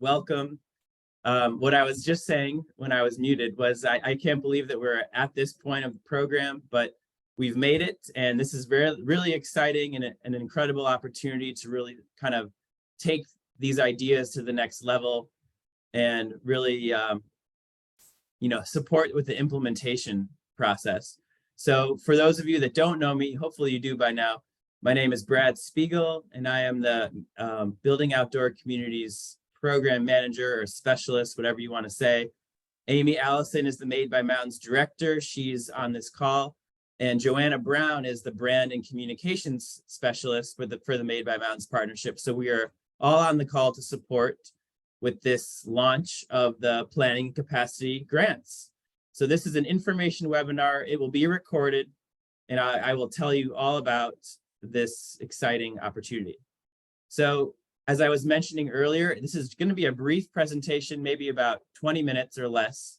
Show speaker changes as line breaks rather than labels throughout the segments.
welcome. What I was just saying when I was muted was I can't believe that we're at this point of the program, but we've made it, and this is really exciting and an incredible opportunity to really kind of take these ideas to the next level and really support with the implementation process. So for those of you that don't know me, hopefully you do by now, my name is Brad Spiegel, and I am the Building Outdoor Communities Program Manager or Specialist, whatever you want to say. Amy Allison is the Made by Mountains Director. She's on this call. And Joanna Brown is the Brand and Communications Specialist for the Made by Mountains Partnership. So we are all on the call to support with this launch of the Planning Capacity Grants. So this is an information webinar. It will be recorded, and I will tell you all about this exciting opportunity. So as I was mentioning earlier, this is going to be a brief presentation, maybe about 20 minutes or less,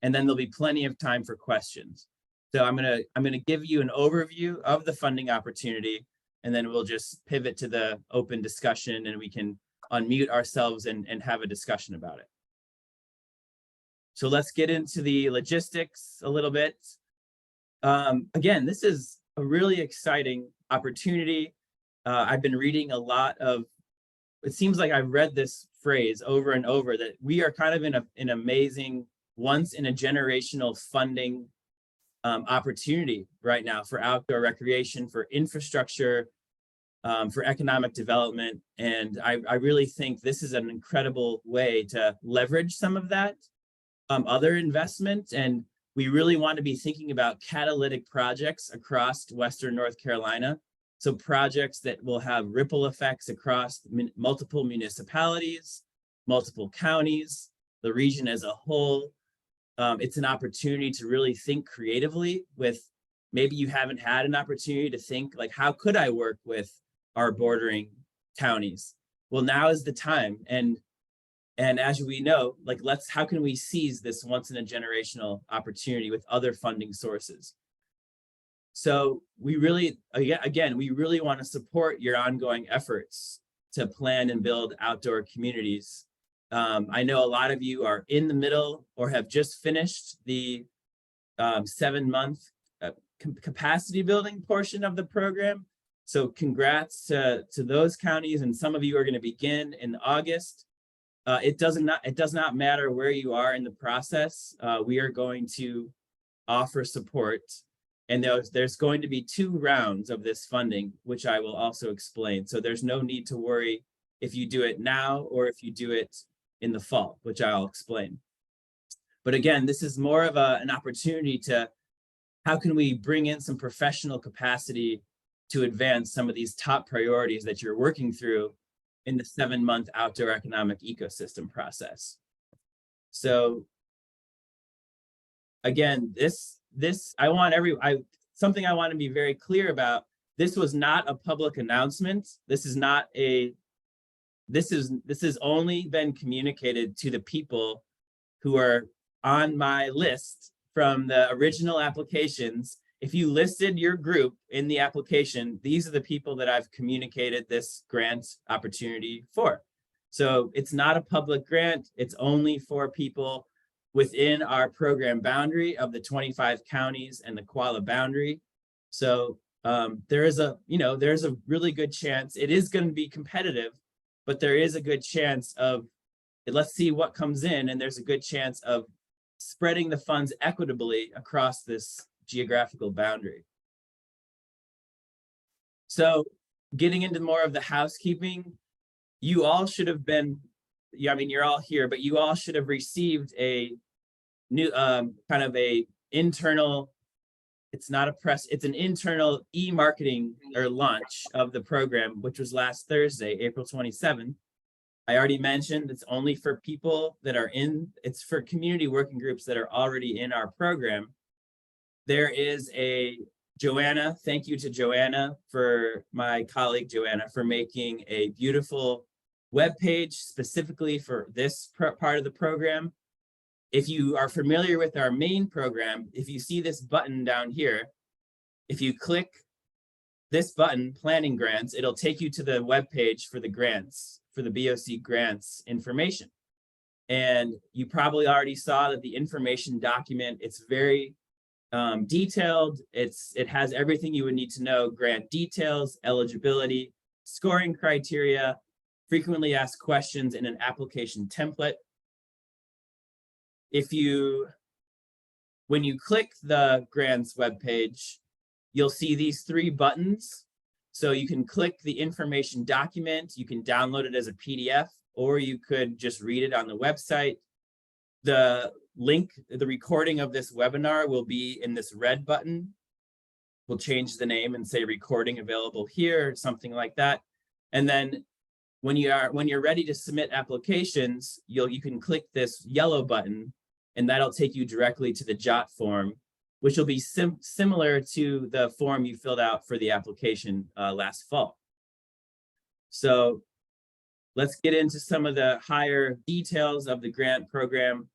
and then there'll be plenty of time for questions. So I'm going to give you an overview of the funding opportunity, and then we'll just pivot to the open discussion and we can unmute ourselves and have a discussion about it. So let's get into the logistics a little bit. Again, this is a really exciting opportunity. I've been reading a lot of, it seems like I've read this phrase over and over, that we are kind of in an amazing once in a generational funding opportunity right now for outdoor recreation, for infrastructure, for economic development. And I really think this is an incredible way to leverage some of that other investment. And we really want to be thinking about catalytic projects across Western North Carolina. So projects that will have ripple effects across multiple municipalities, multiple counties, the region as a whole. It's an opportunity to really think creatively with, maybe you haven't had an opportunity to think like, how could I work with our bordering counties? Well, now is the time. And as we know, like, how can we seize this once in a generational opportunity with other funding sources? So we really, again, we really want to support your ongoing efforts to plan and build outdoor communities. I know a lot of you are in the middle or have just finished the 7-month capacity building portion of the program. So congrats to those counties, and some of you are going to begin in August. It does not matter where you are in the process. We are going to offer support, and there's going to be 2 rounds of this funding, which I will also explain. So there's no need to worry if you do it now or if you do it in the fall, which I'll explain. But again, this is more of an opportunity to, how can we bring in some professional capacity to advance some of these top priorities that you're working through in the 7-month outdoor economic ecosystem process. So again, something I want to be very clear about. This was not a public announcement. This has only been communicated to the people who are on my list from the original applications. If you listed your group in the application, these are the people that I've communicated this grant opportunity for. So it's not a public grant. It's only for people within our program boundary of the 25 counties and the Koala boundary. So there's a really good chance it is going to be competitive, but there is a good chance of, let's see what comes in, and there's a good chance of spreading the funds equitably across this geographical boundary. So getting into more of the housekeeping, you all should have been, you're all here, but you all should have received a new kind of a internal, it's not a press, it's an internal e-marketing or launch of the program, which was last Thursday, April 27th. I already mentioned it's only for people that are it's for community working groups that are already in our program. There is Joanna, thank you to Joanna, for my colleague Joanna, for making a beautiful webpage specifically for this part of the program. If you are familiar with our main program, if you see this button down here, if you click this button, Planning Grants, it'll take you to the webpage for the grants, for the BOC Grants information. And you probably already saw that the information document, it's very detailed. It has everything you would need to know: grant details, eligibility, scoring criteria, frequently asked questions, in an application template. When you click the grants webpage, you'll see these 3 buttons. So you can click the information document, you can download it as a PDF, or you could just read it on the website. The link, the recording of this webinar will be in this red button. We'll change the name and say recording available here, or something like that. And then when you're ready to submit applications, you can click this yellow button, and that'll take you directly to the JOT form, which will be similar to the form you filled out for the application last fall. So let's get into some of the higher details of the grant program.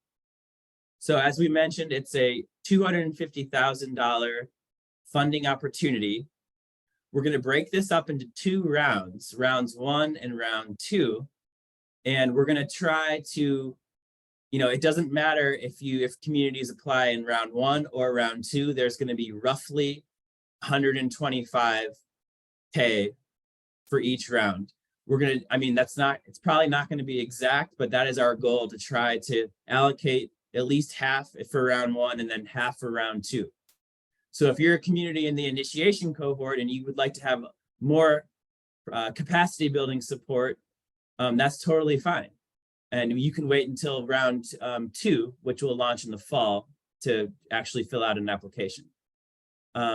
So as we mentioned, it's a $250,000 funding opportunity. We're going to break this up into 2 rounds, rounds 1 and round 2. And we're going to try to, it doesn't matter if communities apply in round 1 or round 2, there's going to be roughly $125K for each round. It's probably not going to be exact, but that is our goal, to try to allocate at least half for round 1 and then half for round 2. So if you're a community in the initiation cohort and you would like to have more capacity building support, that's totally fine. And you can wait until round 2, which will launch in the fall, to actually fill out an application.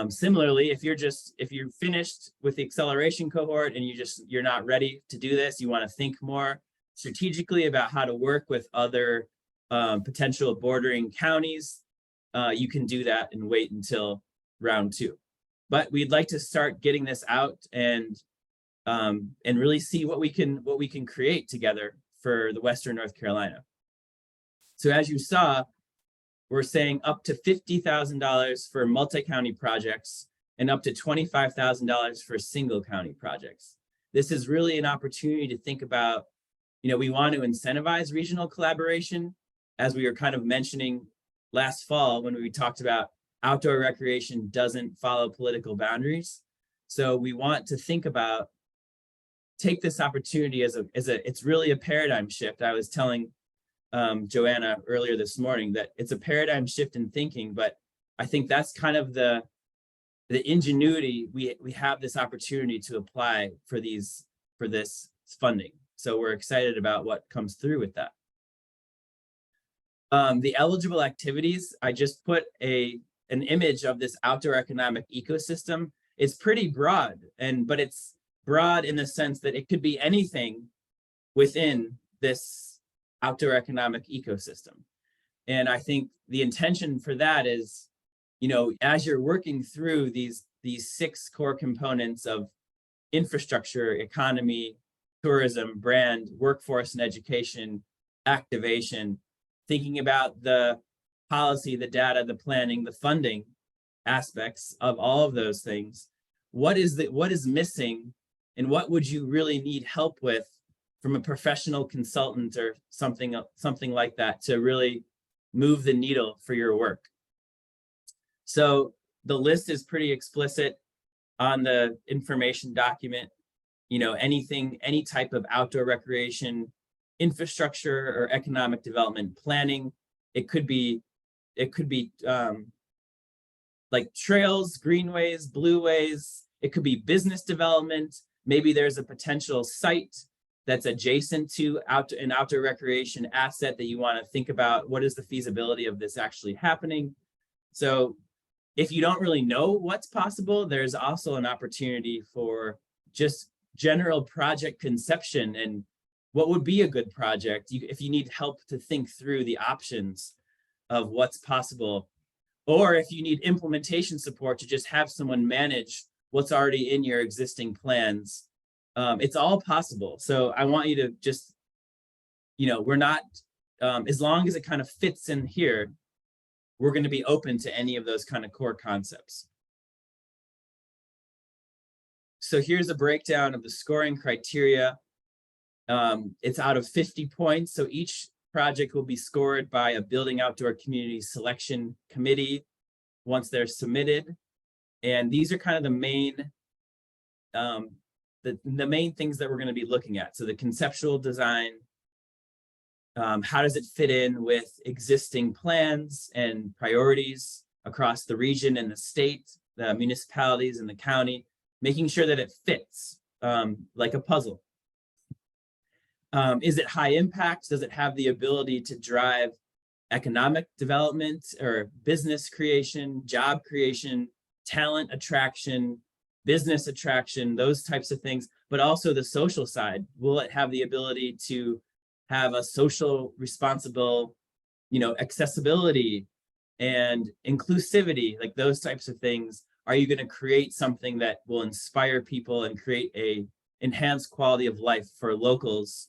Similarly, if you're finished with the acceleration cohort and you're not ready to do this, you want to think more strategically about how to work with other potential bordering counties, you can do that and wait until round 2. But we'd like to start getting this out and really see what we can create together for the Western North Carolina. So as you saw, we're saying up to $50,000 for multi-county projects and up to $25,000 for single county projects. This is really an opportunity to think about, we want to incentivize regional collaboration, as we were kind of mentioning last fall when we talked about outdoor recreation doesn't follow political boundaries. So we want to think about, take this opportunity it's really a paradigm shift. I was telling Joanna earlier this morning that it's a paradigm shift in thinking, but I think that's kind of the ingenuity we have this opportunity to apply for this funding. So we're excited about what comes through with that. The eligible activities, I just put an image of this outdoor economic ecosystem. It's pretty broad, but it's broad in the sense that it could be anything within this outdoor economic ecosystem. And I think the intention for that is, as you're working through these 6 core components of infrastructure, economy, tourism, brand, workforce and education, activation, thinking about the policy, the data, the planning, the funding aspects of all of those things, what is missing, and what would you really need help with from a professional consultant or something like that to really move the needle for your work. So the list is pretty explicit on the information document. Any type of outdoor recreation, infrastructure or economic development planning. It could be like trails, greenways, blueways. It could be business development. Maybe there's a potential site that's adjacent to an outdoor recreation asset that you want to think about. What is the feasibility of this actually happening? So if you don't really know what's possible, there's also an opportunity for just general project conception and what would be a good project if you need help to think through the options of what's possible, or if you need implementation support to just have someone manage what's already in your existing plans. It's all possible. So I want you to just, we're not, as long as it kind of fits in here, we're going to be open to any of those kind of core concepts. So here's a breakdown of the scoring criteria. It's out of 50 points. So each project will be scored by a building outdoor community selection committee once they're submitted. And these are kind of the main main things that we're going to be looking at. So the conceptual design, how does it fit in with existing plans and priorities across the region and the state, the municipalities and the county, making sure that it fits like a puzzle. Is it high impact? Does it have the ability to drive economic development or business creation, job creation, talent attraction, business attraction, those types of things, but also the social side? Will it have the ability to have a social responsible, accessibility and inclusivity, like those types of things? Are you going to create something that will inspire people and create a enhanced quality of life for locals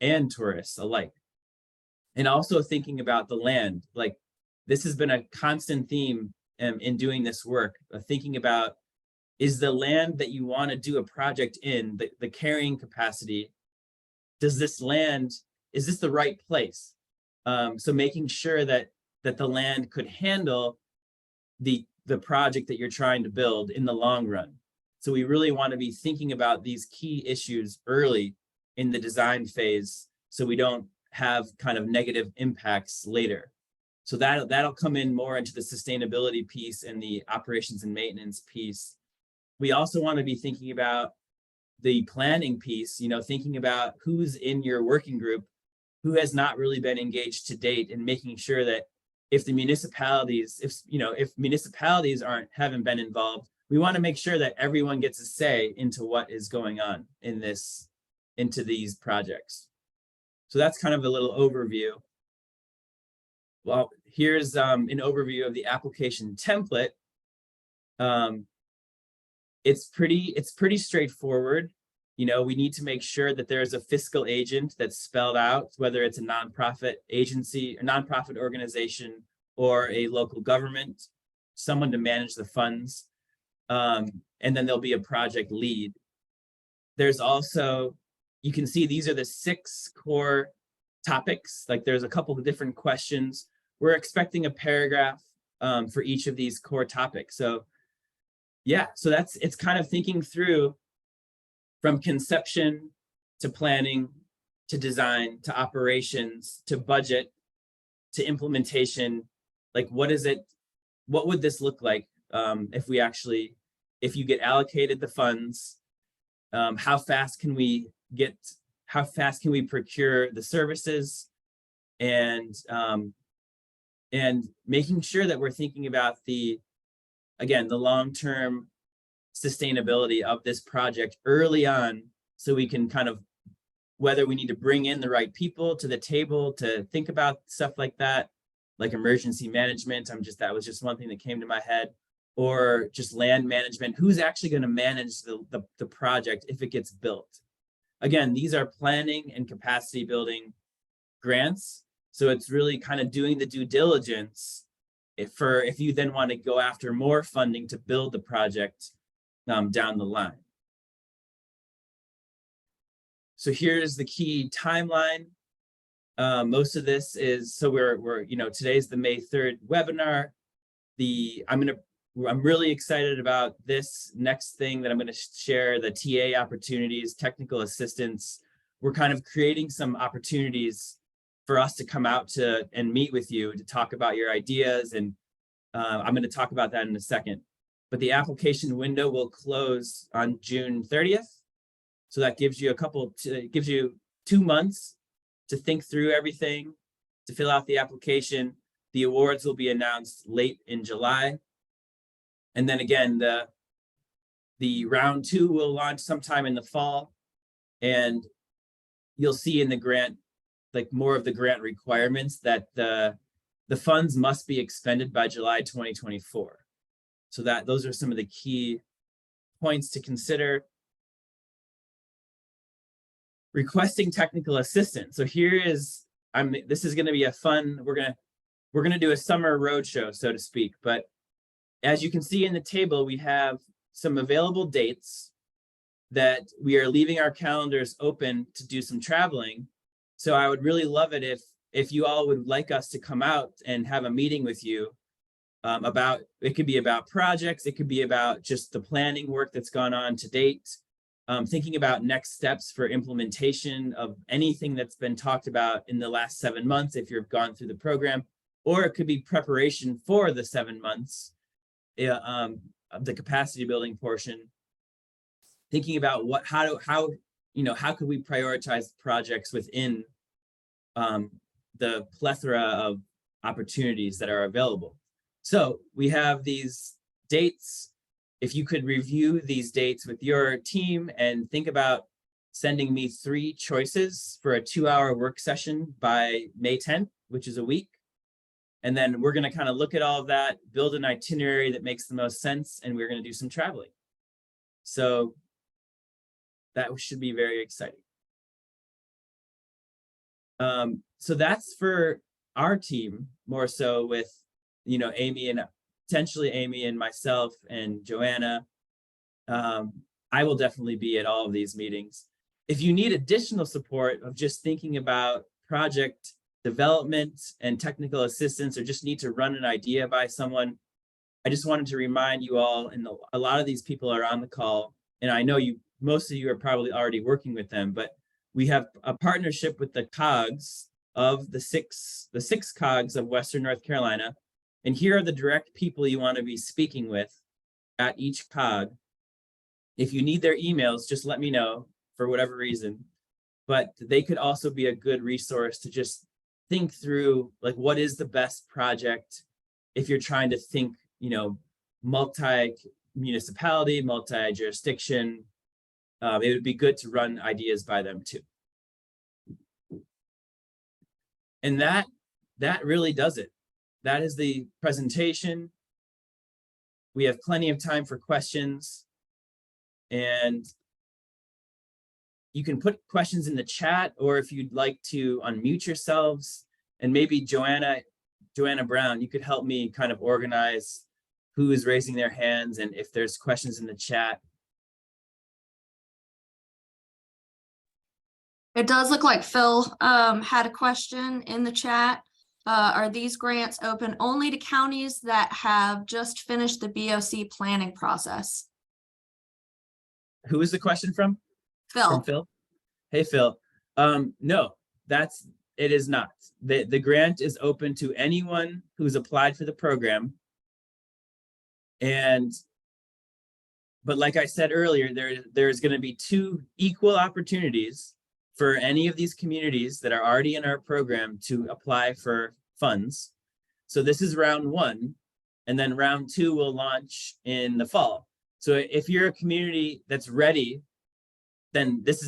and tourists alike? And also thinking about the land, like this has been a constant theme in doing this work, thinking about, is the land that you want to do a project in, the carrying capacity, does this land, is this the right place? So making sure that the land could handle the project that you're trying to build in the long run. So we really want to be thinking about these key issues early in the design phase so we don't have kind of negative impacts later. So that'll come in more into the sustainability piece and the operations and maintenance piece. We also want to be thinking about the planning piece, thinking about who's in your working group, who has not really been engaged to date, and making sure that if the municipalities, if municipalities haven't been involved, we want to make sure that everyone gets a say into what is going on into these projects. So that's kind of a little overview. Well, here's an overview of the application template. It's pretty straightforward. We need to make sure that there's a fiscal agent that's spelled out, whether it's a nonprofit agency, a nonprofit organization, or a local government, someone to manage the funds. And then there'll be a project lead. There's also, you can see these are the 6 core topics. Like there's a couple of different questions. We're expecting a paragraph for each of these core topics. So yeah, so it's kind of thinking through from conception to planning to design to operations to budget to implementation. Like what would this look like if you get allocated the funds? How fast can we procure the services, and making sure that we're thinking about the long-term sustainability of this project early on, so we can kind of, whether we need to bring in the right people to the table to think about stuff like that, like emergency management. That was just one thing that came to my head, or just land management. Who's actually going to manage the project if it gets built? Again, these are planning and capacity building grants. So it's really kind of doing the due diligence if you then want to go after more funding to build the project down the line. So here's the key timeline. Most of this is, so we're today's the May 3rd webinar. I'm really excited about this next thing that I'm going to share, the TA opportunities, technical assistance. We're kind of creating some opportunities for us to come out to and meet with you to talk about your ideas. And I'm going to talk about that in a second. But the application window will close on June 30th. So that gives you gives you 2 months to think through everything, to fill out the application. The awards will be announced late in July. And then again, the round 2 will launch sometime in the fall. And you'll see in the grant, like more of the grant requirements, that the funds must be expended by July 2024. So those are some of the key points to consider. Requesting technical assistance. So this is going to be a fun, we're going to do a summer roadshow, so to speak. But as you can see in the table, we have some available dates that we are leaving our calendars open to do some traveling. So I would really love it if you all would like us to come out and have a meeting with you about, it could be about projects, it could be about just the planning work that's gone on to date, thinking about next steps for implementation of anything that's been talked about in the last 7 months if you've gone through the program, or it could be preparation for the 7 months of the capacity building portion, thinking about how could we prioritize projects within the plethora of opportunities that are available. So we have these dates. If you could review these dates with your team and think about sending me 3 choices for a 2-hour work session by May 10th, which is a week. And then we're going to kind of look at all of that, build an itinerary that makes the most sense, and we're going to do some traveling. So that should be very exciting. So that's for our team, more so with, Amy and potentially Amy and myself and Joanna. I will definitely be at all of these meetings. If you need additional support of just thinking about project development and technical assistance, or just need to run an idea by someone, I just wanted to remind you all, and a lot of these people are on the call, and I know most of you are probably already working with them, but we have a partnership with the COGs of the six COGs of Western North Carolina. And here are the direct people you want to be speaking with at each COG. If you need their emails, just let me know for whatever reason. But they could also be a good resource to just think through, like, what is the best project if you're trying to think, multi-municipality, multi-jurisdiction. It would be good to run ideas by them too. And that really does it. That is the presentation. We have plenty of time for questions, and you can put questions in the chat, or if you'd like to unmute yourselves, and maybe Joanna Brown, you could help me kind of organize who is raising their hands and if there's questions in the chat.
It does look like Phil had a question in the chat. Are these grants open only to counties that have just finished the BOC planning process?
Who is the question from?
Phil.
From Phil? Hey, Phil. No, it is not. The grant is open to anyone who's applied for the program. But like I said earlier, there's going to be 2 equal opportunities for any of these communities that are already in our program to apply for funds. So this is round 1, and then round 2 will launch in the fall. So if you're a community that's ready, then this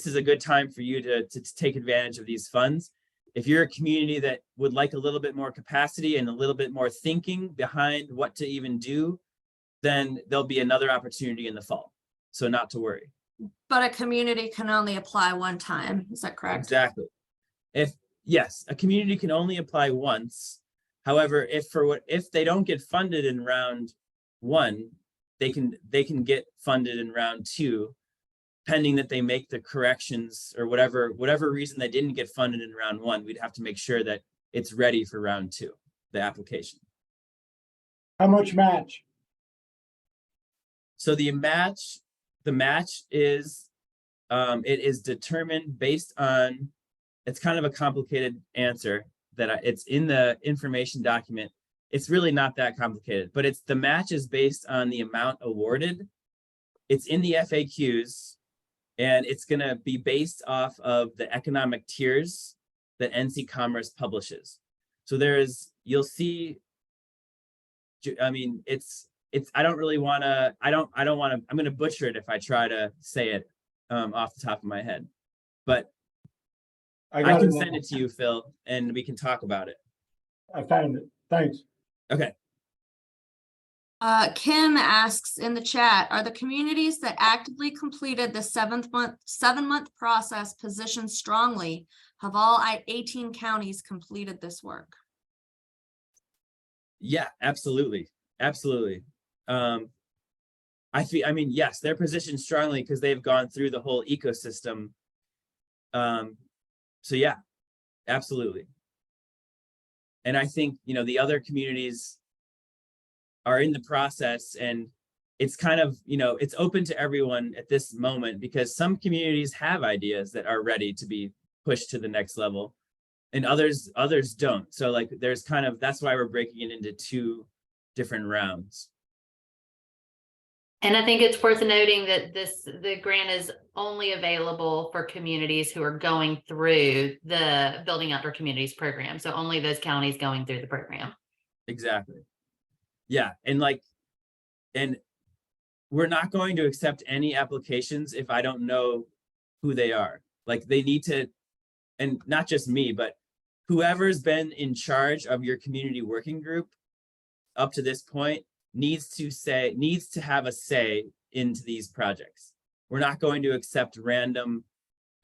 is a good time for you to take advantage of these funds. If you're a community that would like a little bit more capacity and a little bit more thinking behind what to even do, then there'll be another opportunity in the fall. So not to worry.
But a community can only apply one time. Is that correct? Exactly.
Yes, a community can only apply once. However, if they don't get funded in round 1, they can get funded in round 2, pending that they make the corrections or whatever reason they didn't get funded in round 1. We'd have to make sure that it's ready for round 2, the application.
How much match?
So the match is it is determined based on, it's kind of a complicated answer that it's in the information document. It's really not that complicated, but the match is based on the amount awarded. It's in the FAQs, and it's going to be based off of the economic tiers that NC Commerce publishes. So you'll see, I mean, I don't really want to, I'm going to butcher it if I try to say it off the top of my head, but I can send it to you, Phil, and we can talk about it.
I found it. Thanks.
Okay.
Kim asks in the chat, are the communities that actively completed the 7-month process positioned strongly? Have all 18 counties completed this work?
Yeah, absolutely. Absolutely. I mean, yes, they're positioned strongly because they've gone through the whole ecosystem. So yeah, absolutely. And I think, the other communities are in the process, and it's kind of, it's open to everyone at this moment, because some communities have ideas that are ready to be pushed to the next level, and others don't. So like, there's kind of, that's why we're breaking it into 2 different rounds.
And I think it's worth noting that the grant is only available for communities who are going through the Building Outdoor Communities program. So only those counties going through the program.
Exactly. Yeah. And we're not going to accept any applications if I don't know who they are. Like, they need to, and not just me, but whoever's been in charge of your community working group up to this point needs to have a say into these projects. We're not going to accept random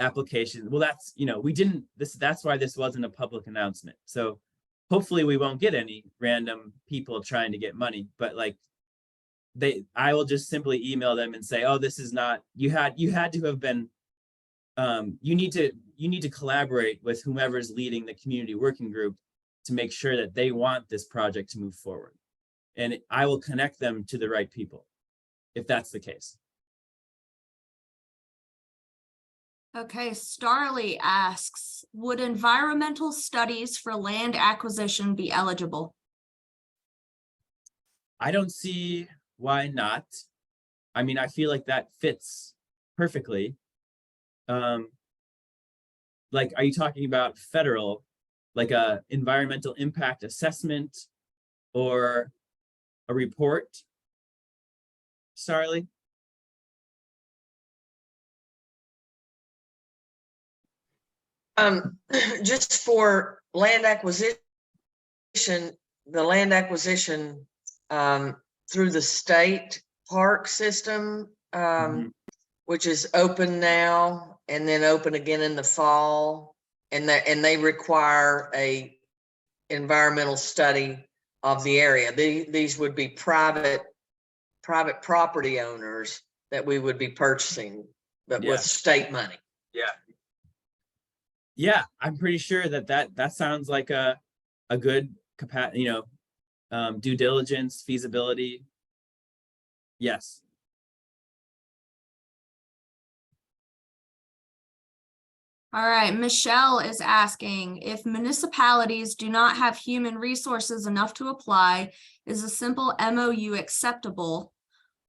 applications. Well, that's, that's why this wasn't a public announcement. So hopefully we won't get any random people trying to get money, but like, I will just simply email them and say, oh, this is not, you had to have been, you need to collaborate with whomever's leading the community working group to make sure that they want this project to move forward. And I will connect them to the right people, if that's the case.
Okay, Starley asks, would environmental studies for land acquisition be eligible?
I don't see why not. I mean, I feel like that fits perfectly. Like, are you talking about federal, like a environmental impact assessment or a report, Starley?
Just for land acquisition, the land acquisition through the state park system, which is open now and then open again in the fall, and they require a environmental study of the area. These would be private property owners that we would be purchasing, but with state money.
Yeah, I'm pretty sure that sounds like a good due diligence, feasibility. Yes.
All right, Michelle is asking, if municipalities do not have human resources enough to apply, is a simple MOU acceptable?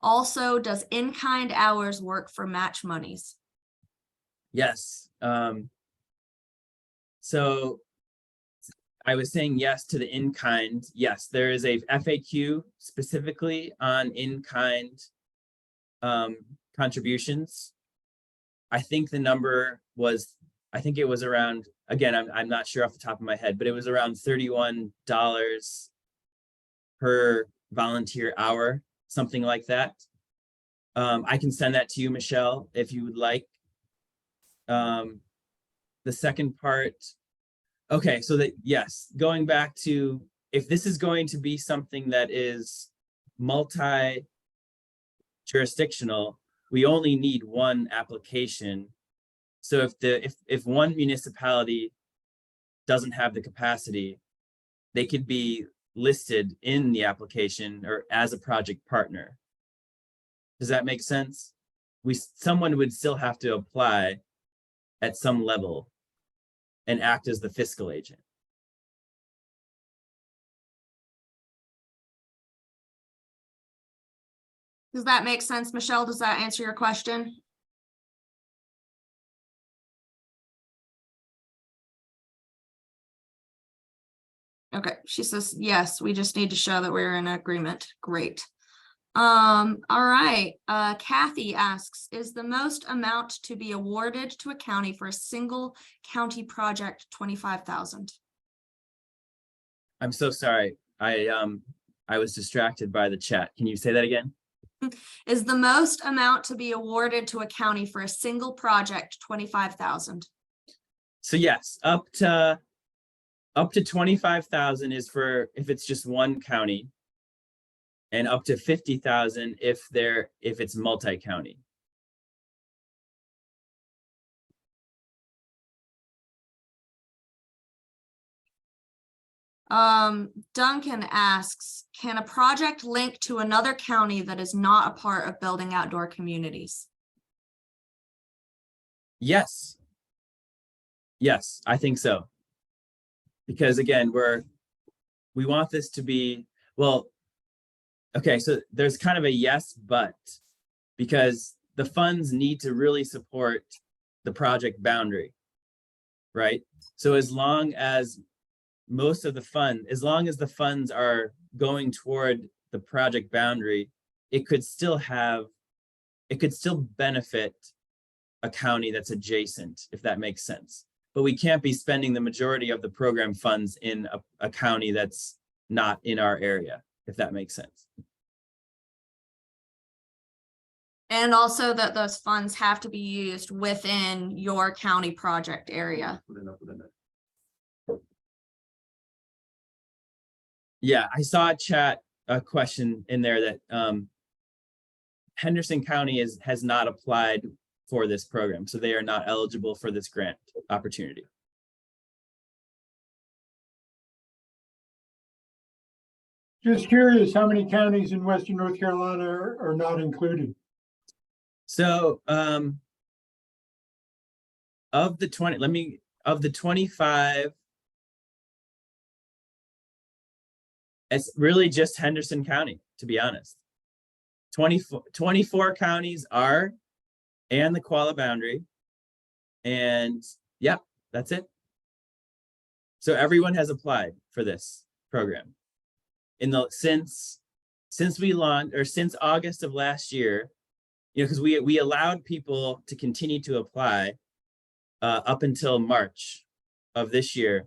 Also, does in-kind hours work for match monies?
Yes. So I was saying yes to the in-kind. Yes, there is a FAQ specifically on in-kind contributions. I think the number was, I think it was around, again, I'm not sure off the top of my head, but it was around $31 per volunteer hour, something like that. I can send that to you, Michelle, if you would like. The second part, okay, so that, yes, going back to, if this is going to be something that is multi-jurisdictional, we only need one application. So if one municipality doesn't have the capacity, they could be listed in the application or as a project partner. Does that make sense? Someone would still have to apply at some level and act as the fiscal agent.
Does that make sense, Michelle? Does that answer your question? Okay, she says, yes, we just need to show that we're in agreement. Great. All right. Kathy asks, is the most amount to be awarded to a county for a single county project $25,000?
I'm so sorry. I was distracted by the chat. Can you say that again?
Is the most amount to be awarded to a county for a single project $25,000?
So yes, up to 25,000 is for if it's just one county, and up to 50,000 if it's multi-county.
Duncan asks, can a project link to another county that is not a part of building outdoor communities?
Yes. Yes, I think so. Because again, we want this to be, well, okay, so there's kind of a yes, but because the funds need to really support the project boundary, right? So as long as as long as the funds are going toward the project boundary, it could still benefit a county that's adjacent, if that makes sense. But we can't be spending the majority of the program funds in a county that's not in our area, if that makes sense.
And also that those funds have to be used within your county project area.
Yeah, I saw a question in there that Henderson County has not applied for this program, so they are not eligible for this grant opportunity.
Just curious, how many counties in Western North Carolina are not included?
So of the 25, it's really just Henderson County, to be honest. 24 counties are, and the Koala boundary. And yeah, that's it. So everyone has applied for this program. Since we launched, or since August of last year, because we allowed people to continue to apply up until March of this year.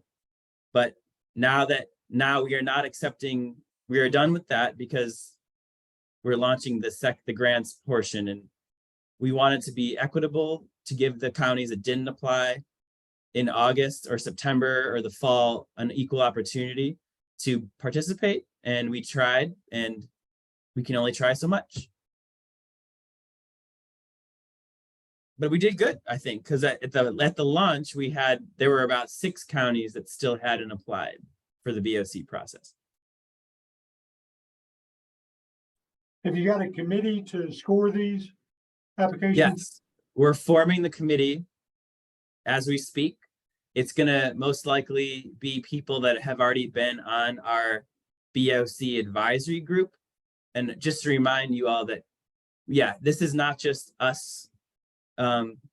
But now we are not accepting, we are done with that because we're launching the grants portion, and we wanted to be equitable to give the counties that didn't apply in August or September or the fall an equal opportunity to participate. And we tried, and we can only try so much. But we did good, I think, because at the launch there were about 6 counties that still hadn't applied for the BOC process.
Have you got a committee to score these applications?
Yes, we're forming the committee as we speak. It's gonna most likely be people that have already been on our BOC advisory group. And just to remind you all that, yeah, this is not just us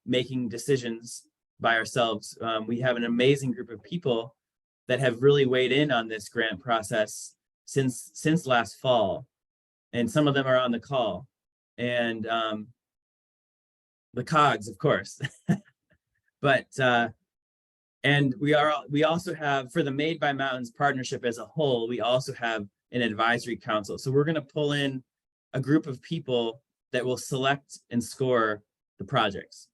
making decisions by ourselves. We have an amazing group of people that have really weighed in on this grant process since last fall. And some of them are on the call. And the COGS, of course. But and we also have, for the Made by Mountains partnership as a whole, we also have an advisory council. So we're going to pull in a group of people that will select and score the projects.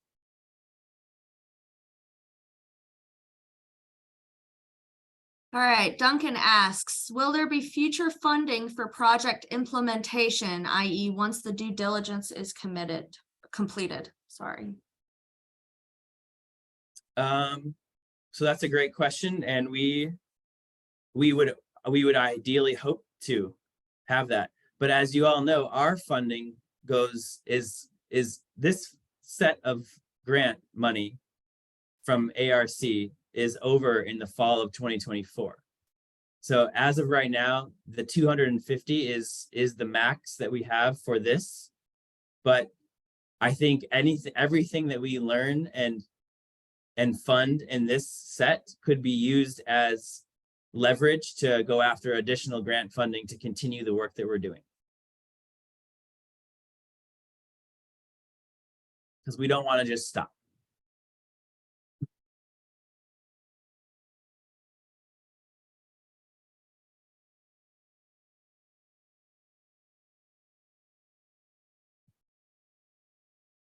All right, Duncan asks, will there be future funding for project implementation, i.e. once the due diligence is completed? Sorry.
So that's a great question, and we would ideally hope to have that. But as you all know, our funding is this set of grant money from ARC is over in the fall of 2024. So as of right now, the 250 is the max that we have for this. But I think everything that we learn and fund in this set could be used as leverage to go after additional grant funding to continue the work that we're doing. Because we don't want to just stop.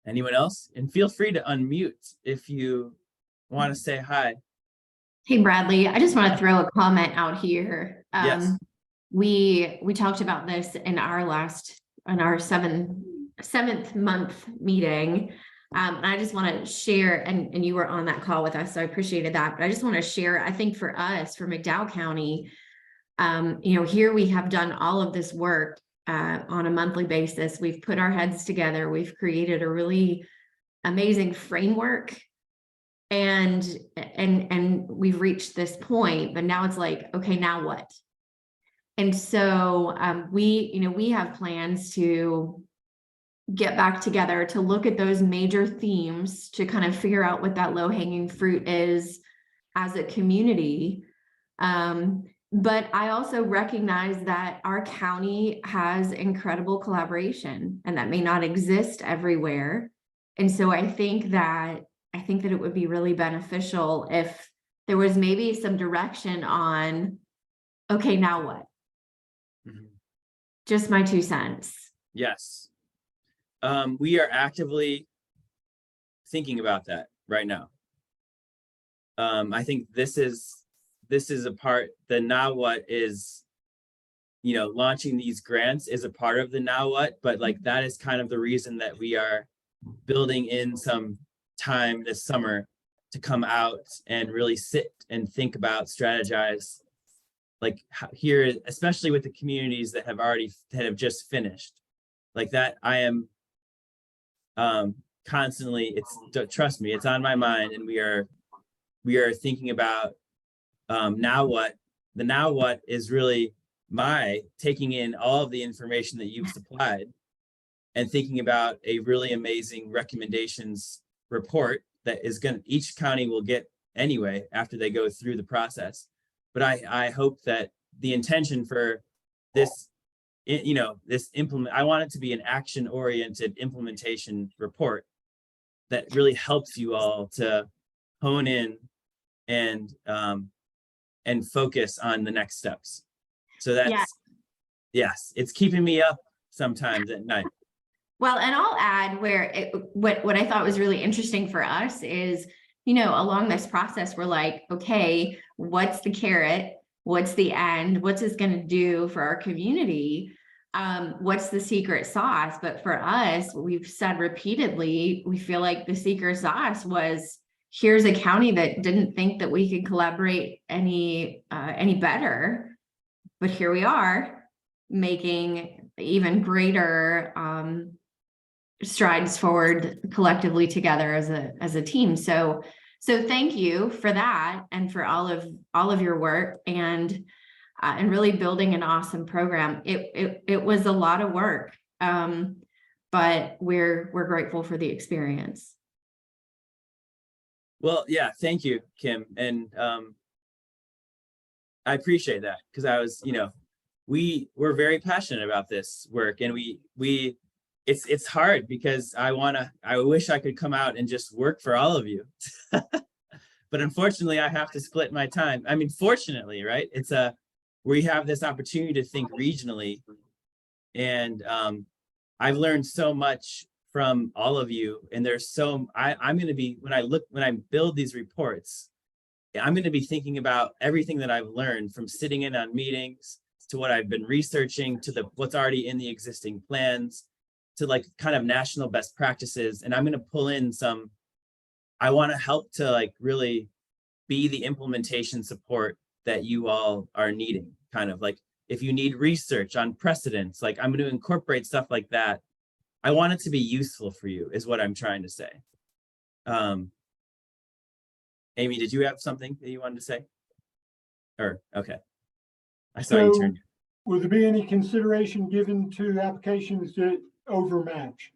Anyone else? And feel free to unmute if you want to say hi.
Hey, Bradley, I just want to throw a comment out here.
Yes.
We talked about this in our seventh month meeting. And I just want to share, and you were on that call with us, so I appreciated that. But I just want to share, I think for us, for McDowell County, Here we have done all of this work on a monthly basis. We've put our heads together. We've created a really amazing framework, and we've reached this point, but now it's like, okay, now what? And so we have plans to get back together to look at those major themes to kind of figure out what that low-hanging fruit is as a community. But I also recognize that our county has incredible collaboration, and that may not exist everywhere. And so I think that it would be really beneficial if there was maybe some direction on, okay, now what?
Mhm.
Just my 2 cents.
Yes. We are actively thinking about that right now. I think this is a part, the now what is, launching these grants is a part of the now what, but like that is kind of the reason that we are building in some time this summer to come out and really sit and think about, strategize, like here, especially with the communities that have just finished, like that. I am constantly, trust me, it's on my mind, and we are thinking about now what. The now what is really my taking in all of the information that you've supplied and thinking about a really amazing recommendations report that is each county will get anyway after they go through the process. But I hope that the intention for this, I want it to be an action-oriented implementation report that really helps you all to hone in and focus on the next steps. So that's, yes, it's keeping me up sometimes at night.
Well, and I'll add what I thought was really interesting for us is, along this process, we're like, okay, what's the carrot? What's the end? What's this going to do for our community? What's the secret sauce? But for us, we've said repeatedly, we feel like the secret sauce was, here's a county that didn't think that we could collaborate any better, but here we are making even greater strides forward collectively together as a team. So thank you for that, and for all of your work, and really building an awesome program. It was a lot of work, but we're grateful for the experience.
Well, yeah, thank you, Kim. And I appreciate that, because I was, we're very passionate about this work, and it's hard because I wish I could come out and just work for all of you. But unfortunately, I have to split my time. I mean, fortunately, right? We have this opportunity to think regionally. And I've learned so much from all of you. And I'm going to be, when I build these reports, I'm going to be thinking about everything that I've learned from sitting in on meetings, to what I've been researching, to what's already in the existing plans, to like kind of national best practices. And I'm going to pull in I want to help to like really be the implementation support that you all are needing. Kind of like, if you need research on precedents, like I'm going to incorporate stuff like that. I want it to be useful for you, is what I'm trying to say. Amy, did you have something that you wanted to say? Okay. I saw you turn.
Will there be any consideration given to applications that overmatch?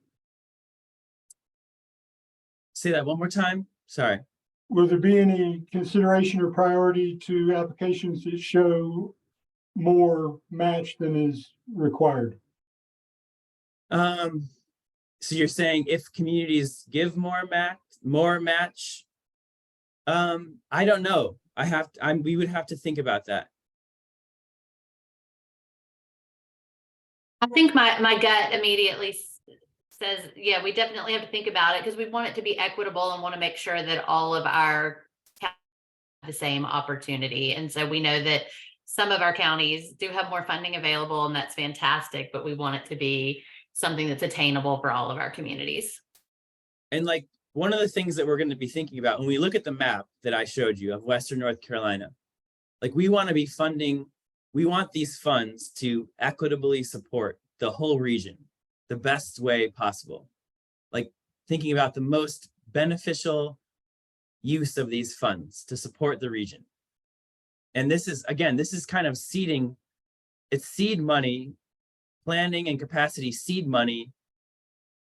Say that one more time. Sorry.
Will there be any consideration or priority to applications that show more match than is required?
So you're saying if communities give more match? I don't know. We would have to think about that.
I think my gut immediately says, yeah, we definitely have to think about it, because we want it to be equitable and want to make sure that all of our counties have the same opportunity. And so we know that some of our counties do have more funding available, and that's fantastic, but we want it to be something that's attainable for all of our communities.
And like, one of the things that we're going to be thinking about when we look at the map that I showed you of Western North Carolina, like we want to be funding we want these funds to equitably support the whole region the best way possible. Like thinking about the most beneficial use of these funds to support the region. And this is, again, this is kind of seeding, it's seed money, planning and capacity seed money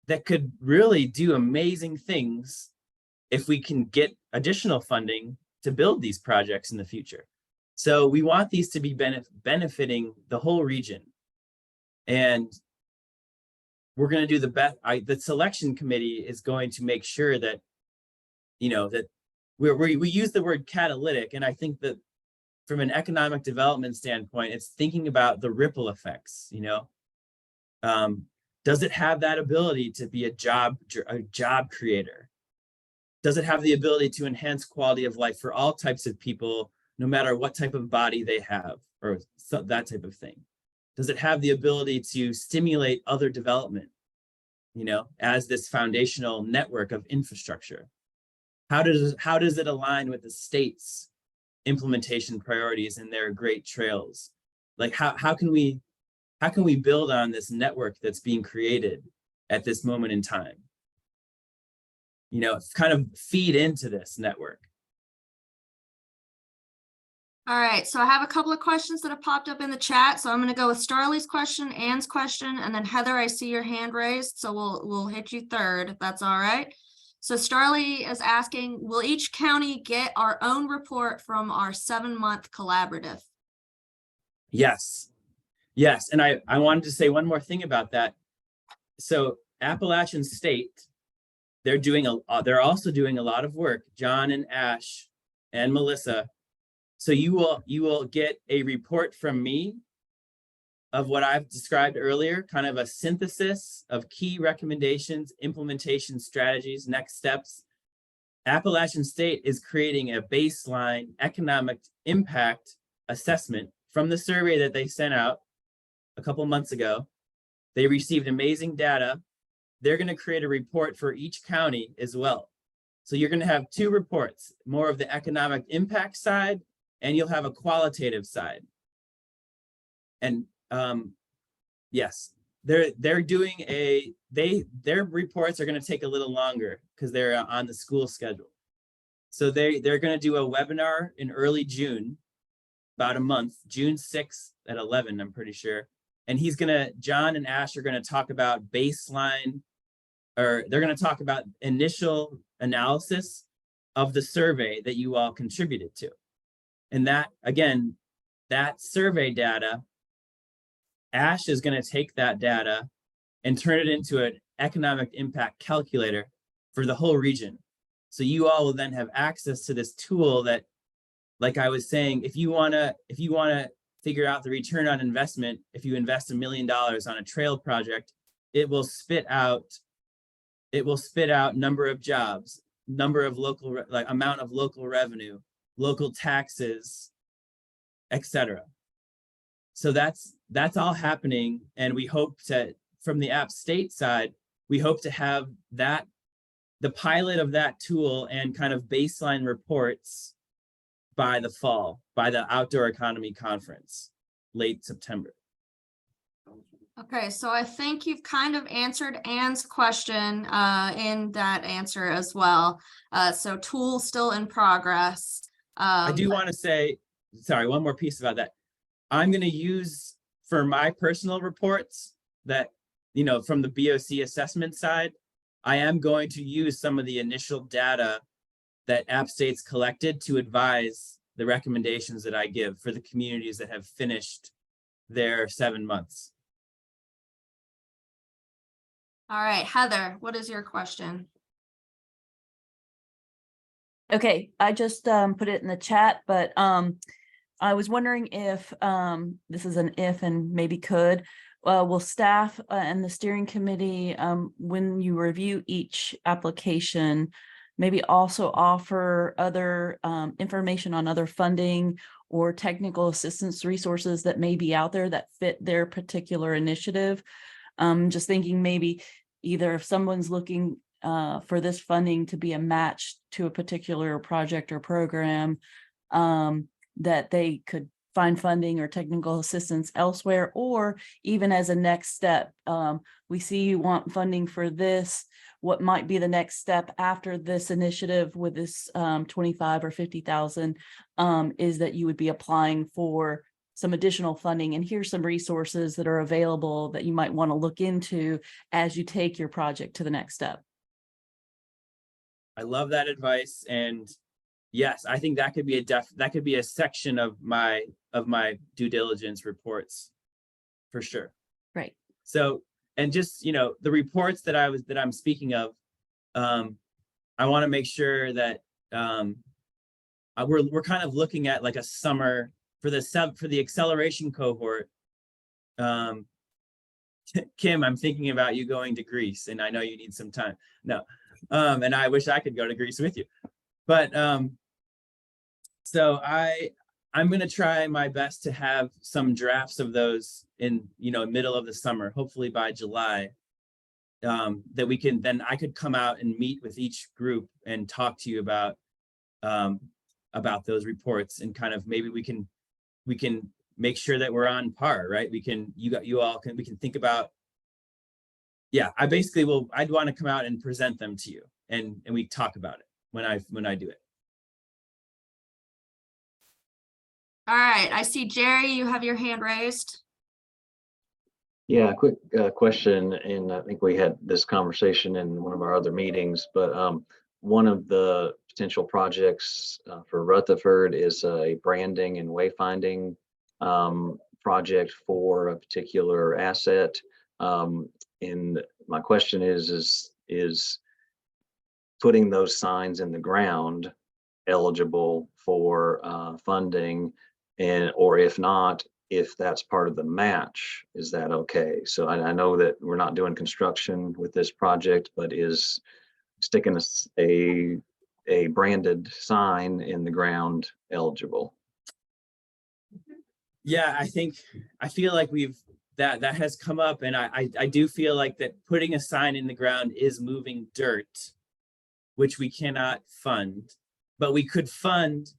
that could really do amazing things if we can get additional funding to build these projects in the future. So we want these to be benefiting the whole region. And we're going to do the best. The selection committee is going to make sure that, that we use the word catalytic. And I think that from an economic development standpoint, it's thinking about the ripple effects, does it have that ability to be a job creator? Does it have the ability to enhance quality of life for all types of people, no matter what type of body they have, or that type of thing? Does it have the ability to stimulate other development, as this foundational network of infrastructure? How does it align with the state's implementation priorities and their great trails? Like how can we build on this network that's being created at this moment in time? Kind of feed into this network.
All right, so I have a couple of questions that have popped up in the chat. So I'm going to go with Starley's question, Ann's question, and then Heather, I see your hand raised, so we'll hit you third, if that's all right. So Starley is asking, will each county get our own report from our 7-month collaborative?
Yes. And I wanted to say one more thing about that. So Appalachian State, they're also doing a lot of work, John and Ash and Melissa. So you will get a report from me of what I've described earlier, kind of a synthesis of key recommendations, implementation strategies, next steps. Appalachian State is creating a baseline economic impact assessment from the survey that they sent out a couple months ago. They received amazing data. They're going to create a report for each county as well. So you're going to have 2 reports, more of the economic impact side, and you'll have a qualitative side. And yes, they're doing their reports are going to take a little longer because they're on the school schedule. So they're going to do a webinar in early June, about a month, June 6th at 11, I'm pretty sure. And John and Ash are going to talk about baseline, or they're going to talk about initial analysis of the survey that you all contributed to. And that, again, that survey data, Ash is going to take that data and turn it into an economic impact calculator for the whole region. So you all will then have access to this tool that, like I was saying, if you want to figure out the return on investment, if you invest $1 million on a trail project, it will spit out number of jobs, number of amount of local revenue, local taxes, etc. So that's all happening, and we hope to, from the App State side, we hope to have that, the pilot of that tool and kind of baseline reports by the fall, by the Outdoor Economy Conference, late September.
Okay, so I think you've kind of answered Ann's question in that answer as well. So tool still in progress.
I do want to say, sorry, one more piece about that. I'm going to use for my personal reports that, from the BOC assessment side, I am going to use some of the initial data that App State's collected to advise the recommendations that I give for the communities that have finished their 7 months.
All right, Heather, what is your question?
Okay, I just put it in the chat, but I was wondering if this is an if and maybe could, will staff and the steering committee, when you review each application, maybe also offer other information on other funding or technical assistance resources that may be out there that fit their particular initiative? Just thinking maybe either if someone's looking for this funding to be a match to a particular project or program, that they could find funding or technical assistance elsewhere, or even as a next step. We see you want funding for this. What might be the next step after this initiative with this 25 or 50,000 is that you would be applying for some additional funding, and here's some resources that are available that you might want to look into as you take your project to the next step.
I love that advice, and yes, I think that could be that could be a section of my due diligence reports for sure.
Right.
So, and just, you know, the reports that I'm speaking of, I want to make sure that we're kind of looking at like a summer for the acceleration cohort. Kim, I'm thinking about you going to Greece, and I know you need some time. No, and I wish I could go to Greece with you, but so I'm going to try my best to have some drafts of those in, you know, middle of the summer, hopefully by July, that we can, then I could come out and meet with each group and talk to you about those reports, and kind of maybe we can make sure that we're on par, right? We can think about, yeah, I'd want to come out and present them to you, and we talk about it when I do it.
All right, I see Jerry, you have your hand raised.
Yeah, quick question, and I think we had this conversation in one of our other meetings, but one of the potential projects for Rutherford is a branding and wayfinding project for a particular asset. And my question is putting those signs in the ground eligible for funding, and or if not, if that's part of the match, is that okay? So I know that we're not doing construction with this project, but is sticking a branded sign in the ground eligible?
Yeah, I feel like that has come up, and I do feel like that putting a sign in the ground is moving dirt, which we cannot fund, but we could fund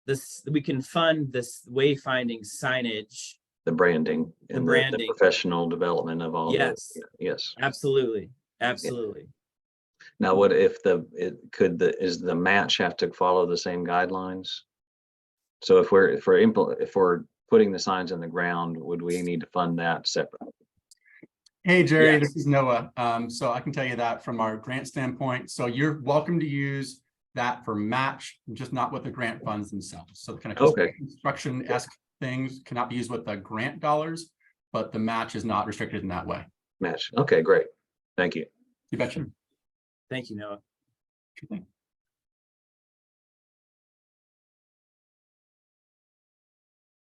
this. We can fund this wayfinding signage,
The branding and the
branding.
professional development of all
Yes.
that. Yes.
Absolutely.
Now, what if is the match have to follow the same guidelines? So if we're putting the signs in the ground, would we need to fund that separately?
Hey, Jerry,
Yes.
This is Noah. So I can tell you that from our grant standpoint. So you're welcome to use that for match, just not with the grant funds themselves. So the kind of construction-esque things cannot be used with the grant dollars, but the match is not restricted in that way.
Match. Okay, great. Thank you.
You betcha.
Thank you, Noah.
Sure thing.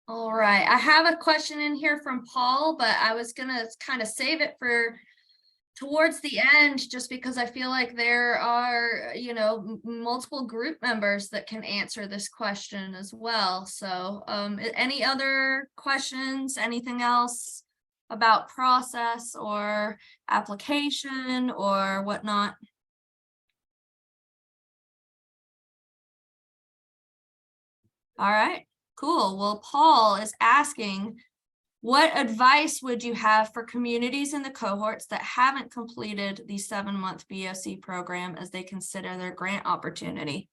All right, I have a question in here from Paul, but I was gonna kind of save it for towards the end, just because I feel like there are, you know, multiple group members that can answer this question as well. So any other questions, anything else about process or application or whatnot? All right, cool. Well, Paul is asking, what advice would you have for communities in the cohorts that haven't completed the 7-month BOC program as they consider their grant opportunity?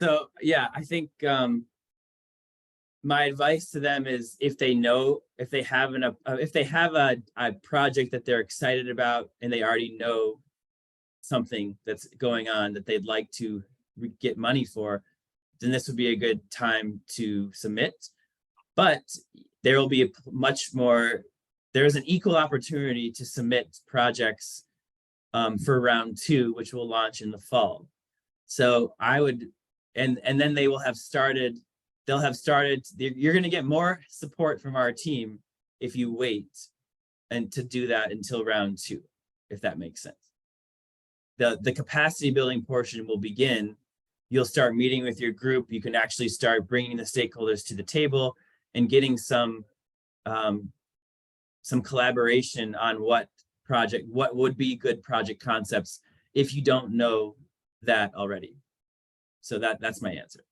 So yeah, I think my advice to them is, if they have a project that they're excited about, and they already know something that's going on that they'd like to get money for, then this would be a good time to submit. But there will be there is an equal opportunity to submit projects for round 2, which will launch in the fall. So I would, and then they will have started, you're going to get more support from our team if you wait and to do that until round 2, if that makes sense. The capacity building portion will begin. You'll start meeting with your group. You can actually start bringing the stakeholders to the table and getting some collaboration on what would be good project concepts if you don't know that already. So that's my answer.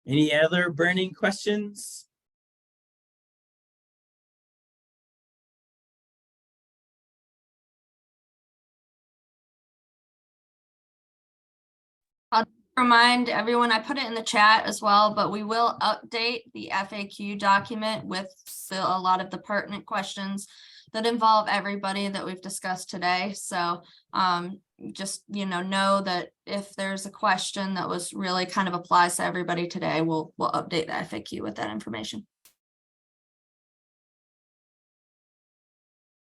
Any other burning questions?
Remind everyone, I put it in the chat as well, but we will update the FAQ document with a lot of the pertinent questions that involve everybody that we've discussed today. So just, know that if there's a question that was really kind of applies to everybody today, we'll update the FAQ with that information.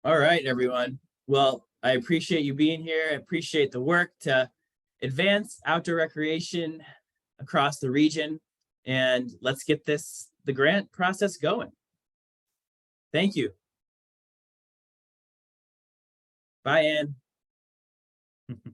All right, everyone. Well, I appreciate you being here. I appreciate the work to advance outdoor recreation across the region. And let's get the grant process going. Thank you. Bye, Ann.